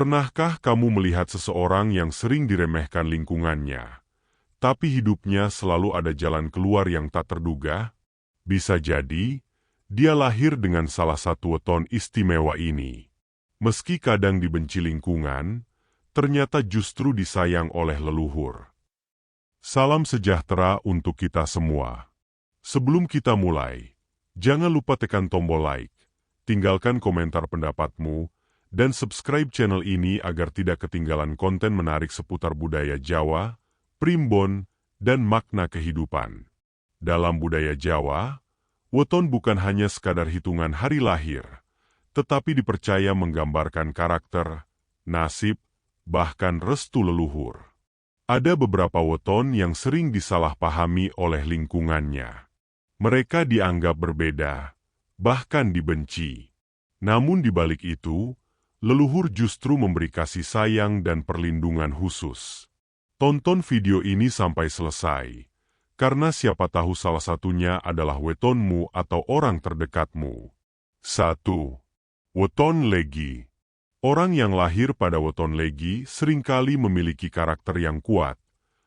Pernahkah kamu melihat seseorang yang sering diremehkan lingkungannya, tapi hidupnya selalu ada jalan keluar yang tak terduga? Bisa jadi, dia lahir dengan salah satu weton istimewa ini. Meski kadang dibenci lingkungan, ternyata justru disayang oleh leluhur. Salam sejahtera untuk kita semua. Sebelum kita mulai, jangan lupa tekan tombol like, tinggalkan komentar pendapatmu, dan subscribe channel ini agar tidak ketinggalan konten menarik seputar budaya Jawa, primbon, dan makna kehidupan. Dalam budaya Jawa, weton bukan hanya sekadar hitungan hari lahir, tetapi dipercaya menggambarkan karakter, nasib, bahkan restu leluhur. Ada beberapa weton yang sering disalahpahami oleh lingkungannya. Mereka dianggap berbeda, bahkan dibenci. Namun di balik itu, leluhur justru memberi kasih sayang dan perlindungan khusus. Tonton video ini sampai selesai, karena siapa tahu salah satunya adalah wetonmu atau orang terdekatmu. 1. Weton Legi. Orang yang lahir pada weton Legi seringkali memiliki karakter yang kuat,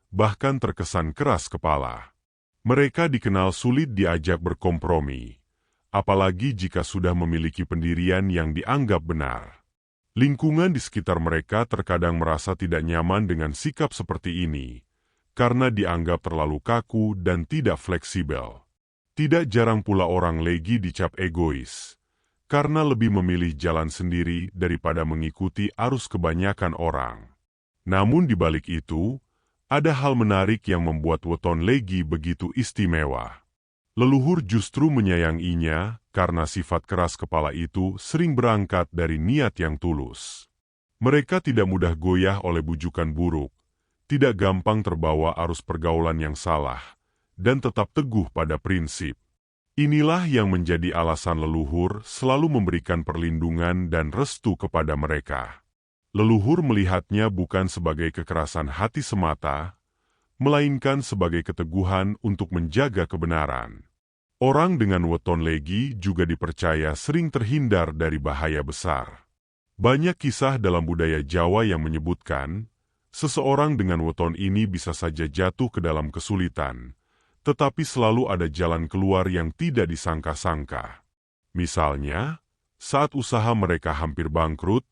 bahkan terkesan keras kepala. Mereka dikenal sulit diajak berkompromi, apalagi jika sudah memiliki pendirian yang dianggap benar. Lingkungan di sekitar mereka terkadang merasa tidak nyaman dengan sikap seperti ini, karena dianggap terlalu kaku dan tidak fleksibel. Tidak jarang pula orang Legi dicap egois, karena lebih memilih jalan sendiri daripada mengikuti arus kebanyakan orang. Namun di balik itu, ada hal menarik yang membuat weton Legi begitu istimewa. Leluhur justru menyayanginya karena sifat keras kepala itu sering berangkat dari niat yang tulus. Mereka tidak mudah goyah oleh bujukan buruk, tidak gampang terbawa arus pergaulan yang salah, dan tetap teguh pada prinsip. Inilah yang menjadi alasan leluhur selalu memberikan perlindungan dan restu kepada mereka. Leluhur melihatnya bukan sebagai kekerasan hati semata, melainkan sebagai keteguhan untuk menjaga kebenaran. Orang dengan weton Legi juga dipercaya sering terhindar dari bahaya besar. Banyak kisah dalam budaya Jawa yang menyebutkan, seseorang dengan weton ini bisa saja jatuh ke dalam kesulitan, tetapi selalu ada jalan keluar yang tidak disangka-sangka. Misalnya, saat usaha mereka hampir bangkrut,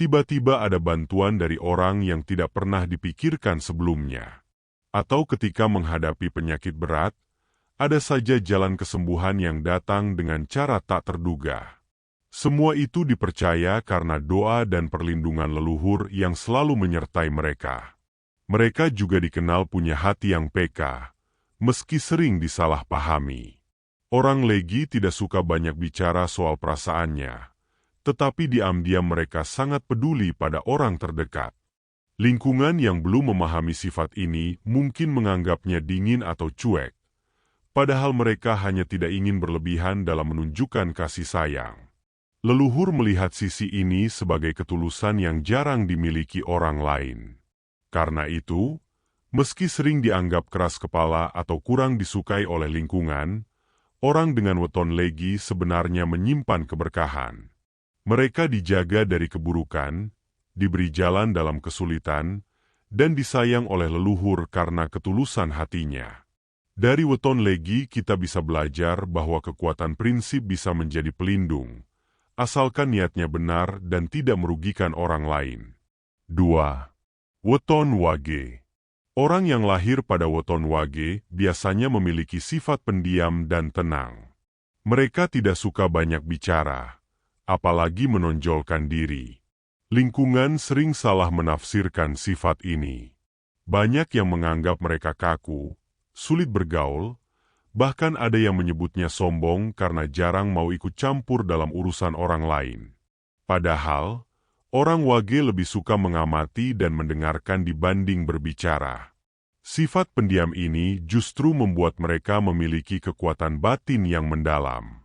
tiba-tiba ada bantuan dari orang yang tidak pernah dipikirkan sebelumnya. Atau ketika menghadapi penyakit berat, ada saja jalan kesembuhan yang datang dengan cara tak terduga. Semua itu dipercaya karena doa dan perlindungan leluhur yang selalu menyertai mereka. Mereka juga dikenal punya hati yang peka, meski sering disalahpahami. Orang Legi tidak suka banyak bicara soal perasaannya, tetapi diam-diam mereka sangat peduli pada orang terdekat. Lingkungan yang belum memahami sifat ini mungkin menganggapnya dingin atau cuek, padahal mereka hanya tidak ingin berlebihan dalam menunjukkan kasih sayang. Leluhur melihat sisi ini sebagai ketulusan yang jarang dimiliki orang lain. Karena itu, meski sering dianggap keras kepala atau kurang disukai oleh lingkungan, orang dengan weton Legi sebenarnya menyimpan keberkahan. Mereka dijaga dari keburukan, diberi jalan dalam kesulitan, dan disayang oleh leluhur karena ketulusan hatinya. Dari weton Legi kita bisa belajar bahwa kekuatan prinsip bisa menjadi pelindung, asalkan niatnya benar dan tidak merugikan orang lain. 2. Weton Wage. Orang yang lahir pada weton Wage biasanya memiliki sifat pendiam dan tenang. Mereka tidak suka banyak bicara, apalagi menonjolkan diri. Lingkungan sering salah menafsirkan sifat ini. Banyak yang menganggap mereka kaku, sulit bergaul, bahkan ada yang menyebutnya sombong karena jarang mau ikut campur dalam urusan orang lain. Padahal, orang Wage lebih suka mengamati dan mendengarkan dibanding berbicara. Sifat pendiam ini justru membuat mereka memiliki kekuatan batin yang mendalam.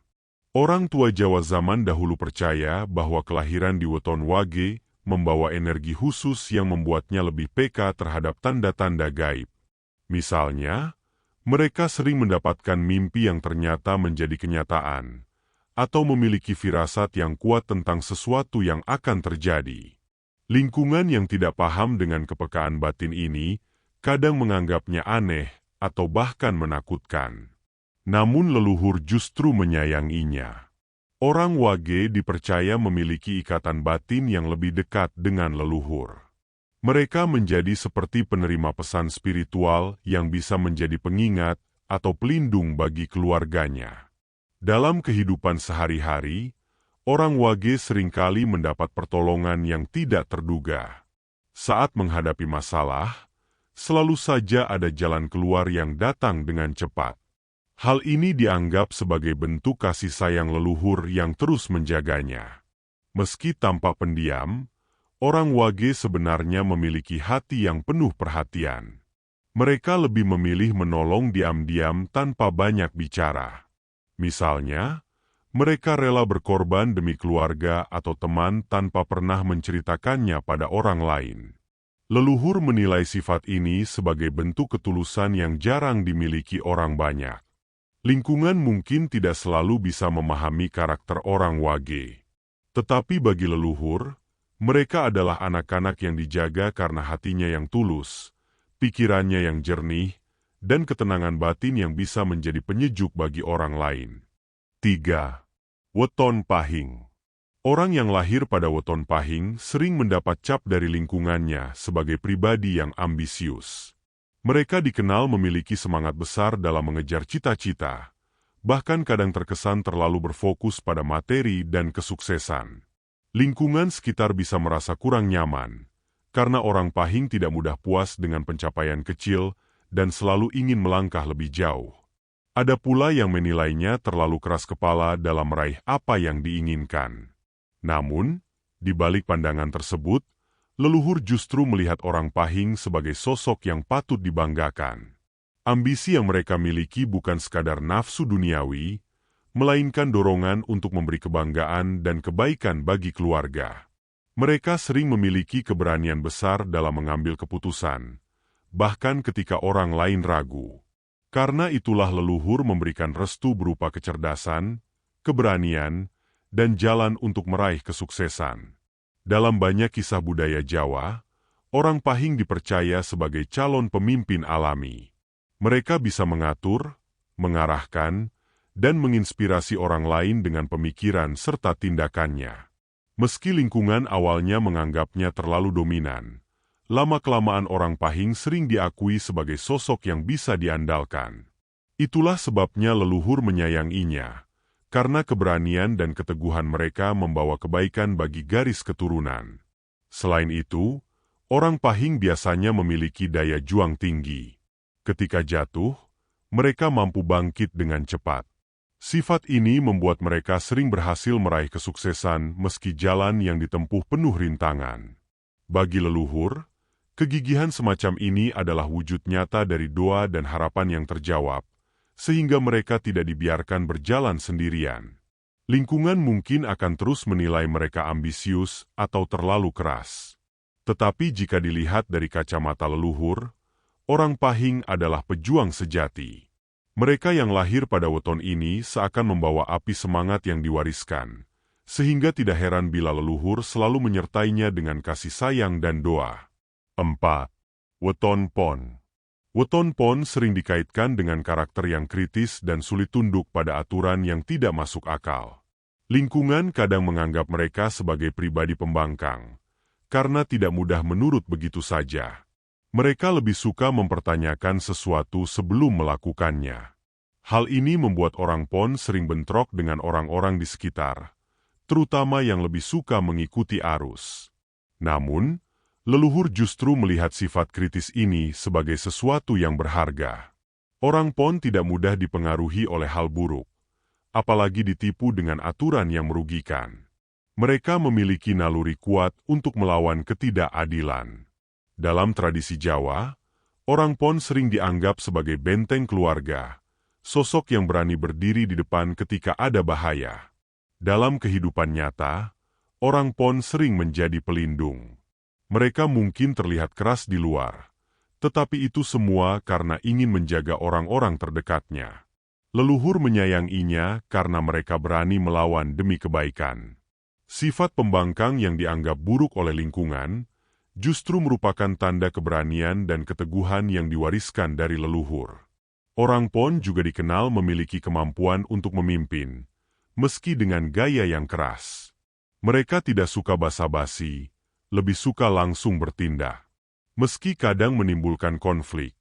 Orang tua Jawa zaman dahulu percaya bahwa kelahiran di weton Wage membawa energi khusus yang membuatnya lebih peka terhadap tanda-tanda gaib. Misalnya, mereka sering mendapatkan mimpi yang ternyata menjadi kenyataan, atau memiliki firasat yang kuat tentang sesuatu yang akan terjadi. Lingkungan yang tidak paham dengan kepekaan batin ini kadang menganggapnya aneh atau bahkan menakutkan. Namun leluhur justru menyayanginya. Orang Wage dipercaya memiliki ikatan batin yang lebih dekat dengan leluhur. Mereka menjadi seperti penerima pesan spiritual yang bisa menjadi pengingat atau pelindung bagi keluarganya. Dalam kehidupan sehari-hari, orang Wage seringkali mendapat pertolongan yang tidak terduga. Saat menghadapi masalah, selalu saja ada jalan keluar yang datang dengan cepat. Hal ini dianggap sebagai bentuk kasih sayang leluhur yang terus menjaganya. Meski tampak pendiam, orang Wage sebenarnya memiliki hati yang penuh perhatian. Mereka lebih memilih menolong diam-diam tanpa banyak bicara. Misalnya, mereka rela berkorban demi keluarga atau teman tanpa pernah menceritakannya pada orang lain. Leluhur menilai sifat ini sebagai bentuk ketulusan yang jarang dimiliki orang banyak. Lingkungan mungkin tidak selalu bisa memahami karakter orang Wage. Tetapi bagi leluhur, mereka adalah anak-anak yang dijaga karena hatinya yang tulus, pikirannya yang jernih, dan ketenangan batin yang bisa menjadi penyejuk bagi orang lain. 3. Weton Pahing. Orang yang lahir pada Weton Pahing sering mendapat cap dari lingkungannya sebagai pribadi yang ambisius. Mereka dikenal memiliki semangat besar dalam mengejar cita-cita, bahkan kadang terkesan terlalu berfokus pada materi dan kesuksesan. Lingkungan sekitar bisa merasa kurang nyaman, karena orang Pahing tidak mudah puas dengan pencapaian kecil dan selalu ingin melangkah lebih jauh. Ada pula yang menilainya terlalu keras kepala dalam meraih apa yang diinginkan. Namun, di balik pandangan tersebut, leluhur justru melihat orang Pahing sebagai sosok yang patut dibanggakan. Ambisi yang mereka miliki bukan sekadar nafsu duniawi, melainkan dorongan untuk memberi kebanggaan dan kebaikan bagi keluarga. Mereka sering memiliki keberanian besar dalam mengambil keputusan, bahkan ketika orang lain ragu. Karena itulah leluhur memberikan restu berupa kecerdasan, keberanian, dan jalan untuk meraih kesuksesan. Dalam banyak kisah budaya Jawa, orang Pahing dipercaya sebagai calon pemimpin alami. Mereka bisa mengatur, mengarahkan, dan menginspirasi orang lain dengan pemikiran serta tindakannya. Meski lingkungan awalnya menganggapnya terlalu dominan, lama-kelamaan orang Pahing sering diakui sebagai sosok yang bisa diandalkan. Itulah sebabnya leluhur menyayanginya, karena keberanian dan keteguhan mereka membawa kebaikan bagi garis keturunan. Selain itu, orang Pahing biasanya memiliki daya juang tinggi. Ketika jatuh, mereka mampu bangkit dengan cepat. Sifat ini membuat mereka sering berhasil meraih kesuksesan meski jalan yang ditempuh penuh rintangan. Bagi leluhur, kegigihan semacam ini adalah wujud nyata dari doa dan harapan yang terjawab, sehingga mereka tidak dibiarkan berjalan sendirian. Lingkungan mungkin akan terus menilai mereka ambisius atau terlalu keras. Tetapi jika dilihat dari kacamata leluhur, orang Pahing adalah pejuang sejati. Mereka yang lahir pada weton ini seakan membawa api semangat yang diwariskan, sehingga tidak heran bila leluhur selalu menyertainya dengan kasih sayang dan doa. 4. Weton Pon. Weton Pon sering dikaitkan dengan karakter yang kritis dan sulit tunduk pada aturan yang tidak masuk akal. Lingkungan kadang menganggap mereka sebagai pribadi pembangkang, karena tidak mudah menurut begitu saja. Mereka lebih suka mempertanyakan sesuatu sebelum melakukannya. Hal ini membuat orang Pon sering bentrok dengan orang-orang di sekitar, terutama yang lebih suka mengikuti arus. Namun, leluhur justru melihat sifat kritis ini sebagai sesuatu yang berharga. Orang Pon tidak mudah dipengaruhi oleh hal buruk, apalagi ditipu dengan aturan yang merugikan. Mereka memiliki naluri kuat untuk melawan ketidakadilan. Dalam tradisi Jawa, orang Pon sering dianggap sebagai benteng keluarga, sosok yang berani berdiri di depan ketika ada bahaya. Dalam kehidupan nyata, orang Pon sering menjadi pelindung. Mereka mungkin terlihat keras di luar, tetapi itu semua karena ingin menjaga orang-orang terdekatnya. Leluhur menyayanginya karena mereka berani melawan demi kebaikan. Sifat pembangkang yang dianggap buruk oleh lingkungan justru merupakan tanda keberanian dan keteguhan yang diwariskan dari leluhur. Orang Pon juga dikenal memiliki kemampuan untuk memimpin, meski dengan gaya yang keras. Mereka tidak suka basa-basi, lebih suka langsung bertindak. Meski kadang menimbulkan konflik,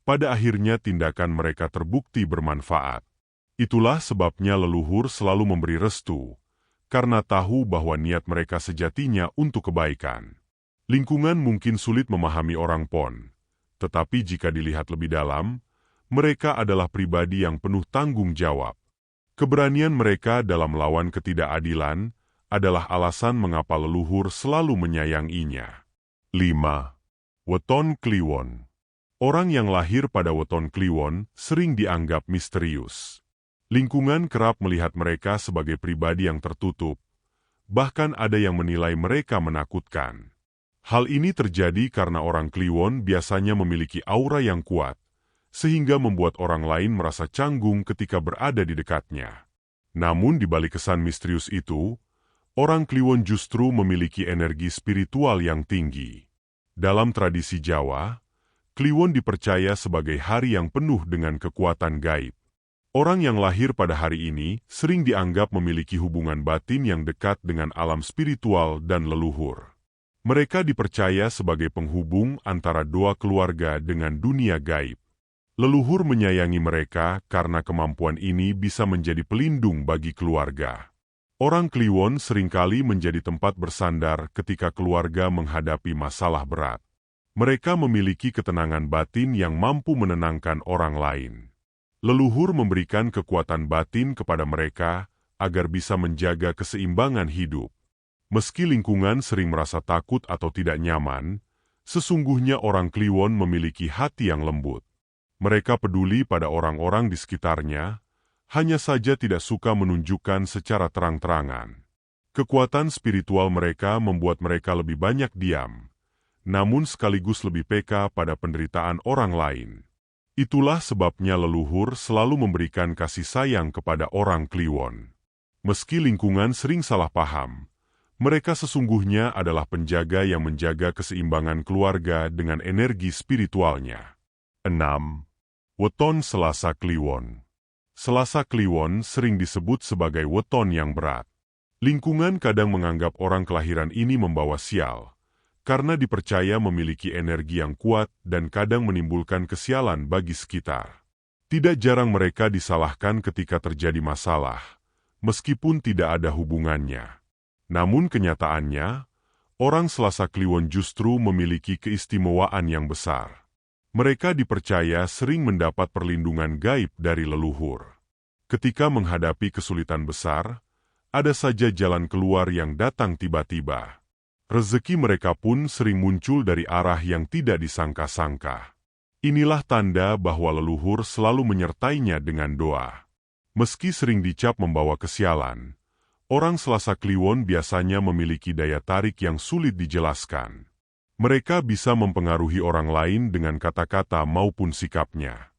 pada akhirnya tindakan mereka terbukti bermanfaat. Itulah sebabnya leluhur selalu memberi restu, karena tahu bahwa niat mereka sejatinya untuk kebaikan. Lingkungan mungkin sulit memahami orang Pon, tetapi jika dilihat lebih dalam, mereka adalah pribadi yang penuh tanggung jawab. Keberanian mereka dalam melawan ketidakadilan adalah alasan mengapa leluhur selalu menyayanginya. 5. Weton Kliwon. Orang yang lahir pada Weton Kliwon sering dianggap misterius. Lingkungan kerap melihat mereka sebagai pribadi yang tertutup, bahkan ada yang menilai mereka menakutkan. Hal ini terjadi karena orang Kliwon biasanya memiliki aura yang kuat, sehingga membuat orang lain merasa canggung ketika berada di dekatnya. Namun di balik kesan misterius itu, orang Kliwon justru memiliki energi spiritual yang tinggi. Dalam tradisi Jawa, Kliwon dipercaya sebagai hari yang penuh dengan kekuatan gaib. Orang yang lahir pada hari ini sering dianggap memiliki hubungan batin yang dekat dengan alam spiritual dan leluhur. Mereka dipercaya sebagai penghubung antara dua keluarga dengan dunia gaib. Leluhur menyayangi mereka karena kemampuan ini bisa menjadi pelindung bagi keluarga. Orang Kliwon seringkali menjadi tempat bersandar ketika keluarga menghadapi masalah berat. Mereka memiliki ketenangan batin yang mampu menenangkan orang lain. Leluhur memberikan kekuatan batin kepada mereka agar bisa menjaga keseimbangan hidup. Meski lingkungan sering merasa takut atau tidak nyaman, sesungguhnya orang Kliwon memiliki hati yang lembut. Mereka peduli pada orang-orang di sekitarnya, hanya saja tidak suka menunjukkan secara terang-terangan. Kekuatan spiritual mereka membuat mereka lebih banyak diam, namun sekaligus lebih peka pada penderitaan orang lain. Itulah sebabnya leluhur selalu memberikan kasih sayang kepada orang Kliwon. Meski lingkungan sering salah paham, mereka sesungguhnya adalah penjaga yang menjaga keseimbangan keluarga dengan energi spiritualnya. 6. Weton Selasa Kliwon. Selasa Kliwon sering disebut sebagai weton yang berat. Lingkungan kadang menganggap orang kelahiran ini membawa sial, karena dipercaya memiliki energi yang kuat dan kadang menimbulkan kesialan bagi sekitar. Tidak jarang mereka disalahkan ketika terjadi masalah, meskipun tidak ada hubungannya. Namun kenyataannya, orang Selasa Kliwon justru memiliki keistimewaan yang besar. Mereka dipercaya sering mendapat perlindungan gaib dari leluhur. Ketika menghadapi kesulitan besar, ada saja jalan keluar yang datang tiba-tiba. Rezeki mereka pun sering muncul dari arah yang tidak disangka-sangka. Inilah tanda bahwa leluhur selalu menyertainya dengan doa. Meski sering dicap membawa kesialan, orang Selasa Kliwon biasanya memiliki daya tarik yang sulit dijelaskan. Mereka bisa mempengaruhi orang lain dengan kata-kata maupun sikapnya.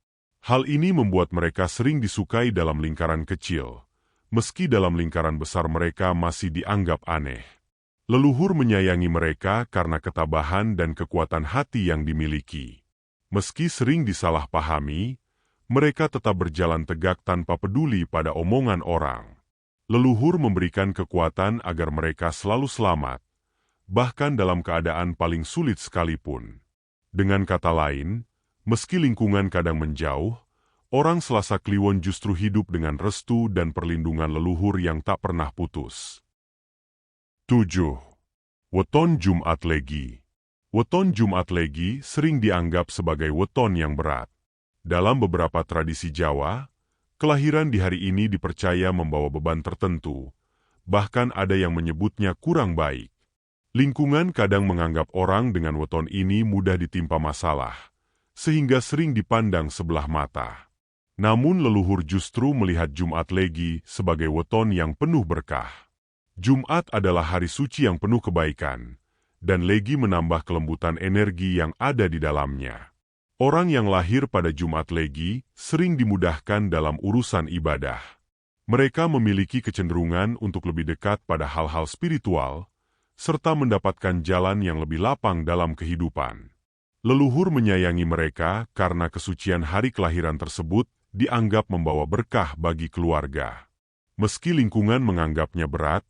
Hal ini membuat mereka sering disukai dalam lingkaran kecil, meski dalam lingkaran besar mereka masih dianggap aneh. Leluhur menyayangi mereka karena ketabahan dan kekuatan hati yang dimiliki. Meski sering disalahpahami, mereka tetap berjalan tegak tanpa peduli pada omongan orang. Leluhur memberikan kekuatan agar mereka selalu selamat, bahkan dalam keadaan paling sulit sekalipun. Dengan kata lain, meski lingkungan kadang menjauh, orang Selasa Kliwon justru hidup dengan restu dan perlindungan leluhur yang tak pernah putus. 7. Weton Jumat Legi. Weton Jumat Legi sering dianggap sebagai weton yang berat. Dalam beberapa tradisi Jawa, kelahiran di hari ini dipercaya membawa beban tertentu, bahkan ada yang menyebutnya kurang baik. Lingkungan kadang menganggap orang dengan weton ini mudah ditimpa masalah, sehingga sering dipandang sebelah mata. Namun leluhur justru melihat Jumat Legi sebagai weton yang penuh berkah. Jumat adalah hari suci yang penuh kebaikan, dan Legi menambah kelembutan energi yang ada di dalamnya. Orang yang lahir pada Jumat Legi sering dimudahkan dalam urusan ibadah. Mereka memiliki kecenderungan untuk lebih dekat pada hal-hal spiritual, serta mendapatkan jalan yang lebih lapang dalam kehidupan. Leluhur menyayangi mereka karena kesucian hari kelahiran tersebut dianggap membawa berkah bagi keluarga. Meski lingkungan menganggapnya berat,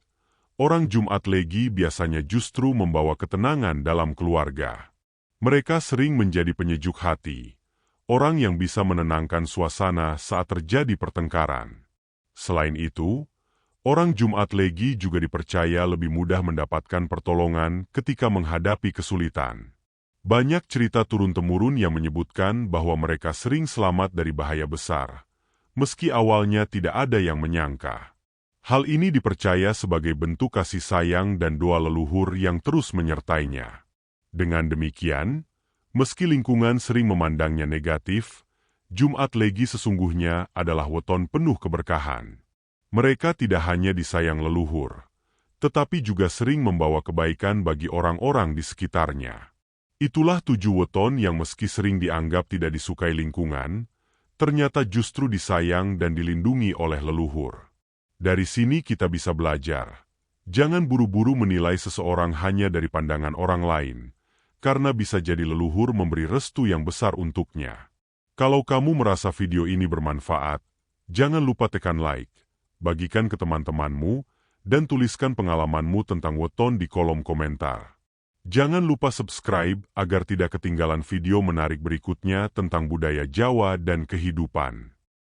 orang Jumat Legi biasanya justru membawa ketenangan dalam keluarga. Mereka sering menjadi penyejuk hati, orang yang bisa menenangkan suasana saat terjadi pertengkaran. Selain itu, orang Jumat Legi juga dipercaya lebih mudah mendapatkan pertolongan ketika menghadapi kesulitan. Banyak cerita turun-temurun yang menyebutkan bahwa mereka sering selamat dari bahaya besar, meski awalnya tidak ada yang menyangka. Hal ini dipercaya sebagai bentuk kasih sayang dan doa leluhur yang terus menyertainya. Dengan demikian, meski lingkungan sering memandangnya negatif, Jumat Legi sesungguhnya adalah weton penuh keberkahan. Mereka tidak hanya disayang leluhur, tetapi juga sering membawa kebaikan bagi orang-orang di sekitarnya. Itulah 7 weton yang meski sering dianggap tidak disukai lingkungan, ternyata justru disayang dan dilindungi oleh leluhur. Dari sini kita bisa belajar. Jangan buru-buru menilai seseorang hanya dari pandangan orang lain, karena bisa jadi leluhur memberi restu yang besar untuknya. Kalau kamu merasa video ini bermanfaat, jangan lupa tekan like, bagikan ke teman-temanmu, dan tuliskan pengalamanmu tentang weton di kolom komentar. Jangan lupa subscribe agar tidak ketinggalan video menarik berikutnya tentang budaya Jawa dan kehidupan.